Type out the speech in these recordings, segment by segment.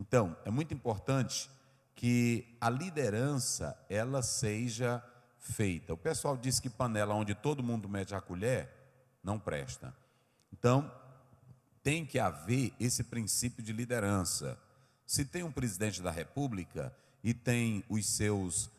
Então, é muito importante que a liderança, ela seja feita. O pessoal diz que panela onde todo mundo mete a colher, não presta. Então, tem que haver esse princípio de liderança. Se tem um presidente da República e tem os seus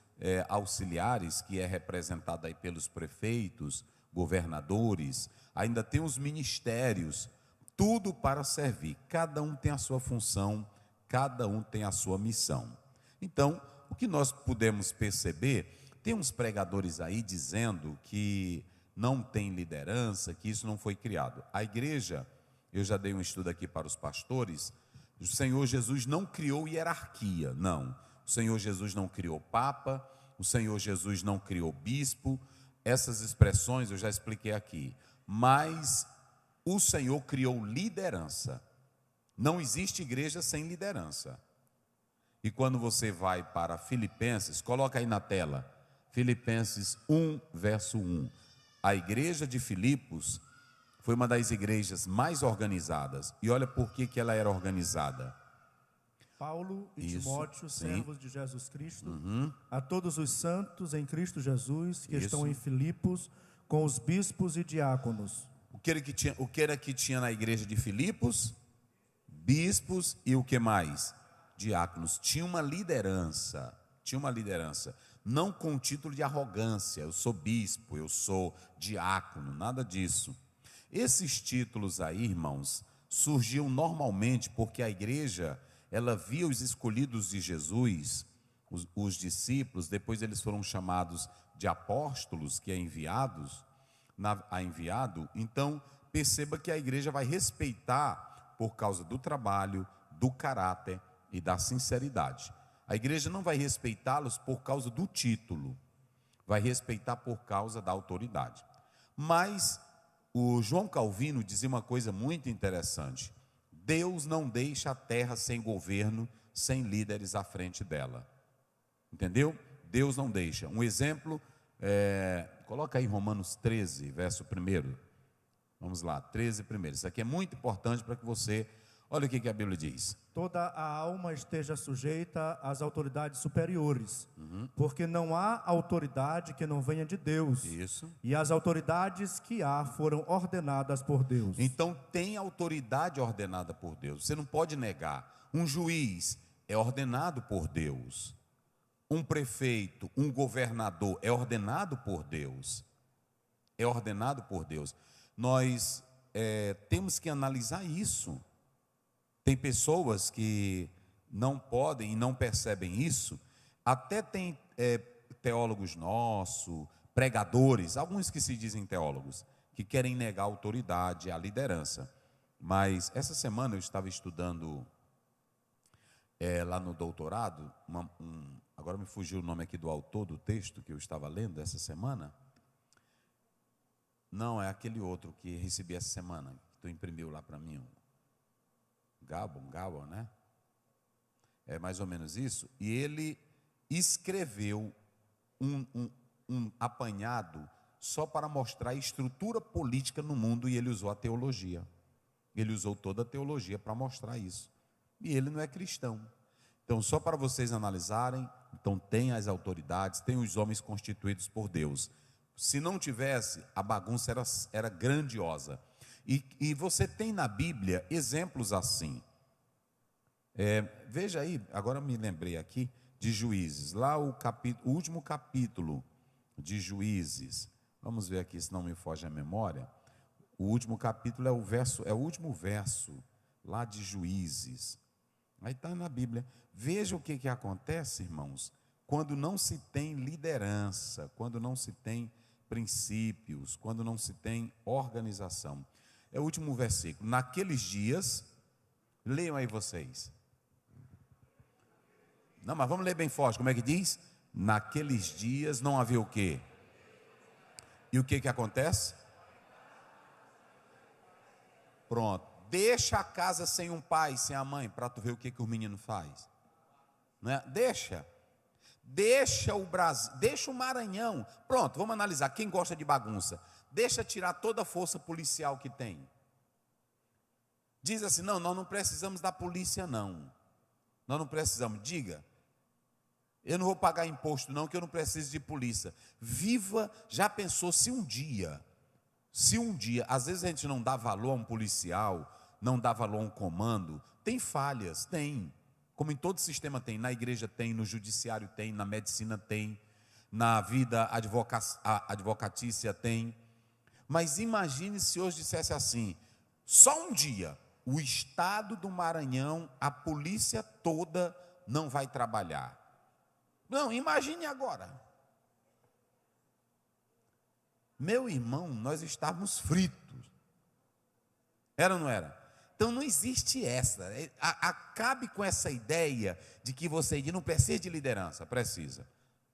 auxiliares, que é representado aí pelos prefeitos, governadores, ainda tem os ministérios, tudo para servir. Cada um tem a sua função, cada um tem a sua missão. Então, o que nós podemos perceber, tem uns pregadores aí dizendo que não tem liderança, que isso não foi criado. A igreja, eu já dei um estudo aqui para os pastores, o Senhor Jesus não criou hierarquia, não. O Senhor Jesus não criou papa, o Senhor Jesus não criou bispo, essas expressões eu já expliquei aqui. Mas o Senhor criou liderança. Não existe igreja sem liderança. E quando você vai para Filipenses, coloca aí na tela, Filipenses 1, verso 1. A igreja de Filipos foi uma das igrejas mais organizadas. E olha por que ela era organizada. Paulo e Isso, Timóteo, sim. servos de Jesus Cristo, a todos os santos em Cristo Jesus, que estão em Filipos, com os bispos e diáconos. O que era que tinha na igreja de Filipos? Bispos e o que mais? Diáconos. Tinha uma liderança, não com o título de arrogância, eu sou bispo, eu sou diácono, nada disso. Esses títulos aí, irmãos, surgiam normalmente porque a igreja, ela via os escolhidos de Jesus, os discípulos, depois eles foram chamados de apóstolos, que é enviado. Então, perceba que a igreja vai respeitar por causa do trabalho, do caráter e da sinceridade. A igreja não vai respeitá-los por causa do título, vai respeitar por causa da autoridade. Mas o João Calvino dizia uma coisa muito interessante: Deus não deixa a terra sem governo, sem líderes à frente dela. Entendeu? Deus não deixa. Um exemplo, coloca aí Romanos 13, verso 1. Vamos lá, 13, 1. Isso aqui é muito importante para que você... Olha o que a Bíblia diz. Toda a alma esteja sujeita às autoridades superiores, porque não há autoridade que não venha de Deus. Isso. E as autoridades que há foram ordenadas por Deus. Então tem autoridade ordenada por Deus. Você não pode negar. Um juiz é ordenado por Deus. Um prefeito, um governador é ordenado por Deus. É ordenado por Deus. Nós temos que analisar isso. Tem pessoas que não podem e não percebem isso. Até tem teólogos nossos, pregadores, alguns que se dizem teólogos, que querem negar a autoridade, a liderança. Mas essa semana eu estava estudando lá no doutorado, agora me fugiu o nome aqui do autor do texto que eu estava lendo essa semana. Não, é aquele outro que recebi essa semana, que tu imprimiu lá para mim. Gabon, né? É mais ou menos isso. E ele escreveu um apanhado só para mostrar a estrutura política no mundo, e ele usou a teologia. Ele usou toda a teologia para mostrar isso. E ele não é cristão. Então, só para vocês analisarem, então tem as autoridades, tem os homens constituídos por Deus. Se não tivesse, a bagunça era grandiosa. E você tem na Bíblia exemplos assim. Veja aí, agora me lembrei aqui de Juízes, lá o último capítulo de Juízes. Vamos ver aqui se não me foge a memória. O último capítulo é o último verso lá de Juízes. Aí está na Bíblia. Veja o que acontece, irmãos, quando não se tem liderança, quando não se tem princípios, quando não se tem organização. É o último versículo. Naqueles dias, leiam aí vocês. Não, mas vamos ler bem forte. Como é que diz? Naqueles dias não havia o quê? E o que acontece? Pronto. Deixa a casa sem um pai, sem a mãe, para tu ver o que o menino faz. Não é? Deixa o Brasil, deixa o Maranhão. Pronto, vamos analisar. Quem gosta de bagunça? Deixa tirar toda a força policial que tem. Diz assim: não, nós não precisamos da polícia não. Nós não precisamos. Diga, eu não vou pagar imposto não, que eu não preciso de polícia. Viva, já pensou se um dia, às vezes a gente não dá valor a um policial, não dá valor a um comando, tem falhas, tem. Como em todo sistema tem, na igreja tem, no judiciário tem, na medicina tem, na vida advocatícia tem. Mas imagine se hoje dissesse assim, só um dia, o estado do Maranhão, a polícia toda não vai trabalhar. Não, imagine agora. Meu irmão, nós estávamos fritos. Era ou não era? Então não existe essa. Acabe com essa ideia de que você não precisa de liderança. Precisa.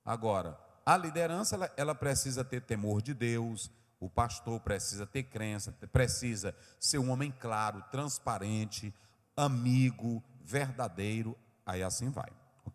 Agora, a liderança ela precisa ter temor de Deus. O pastor precisa ter crença, precisa ser um homem claro, transparente, amigo, verdadeiro. Aí assim vai.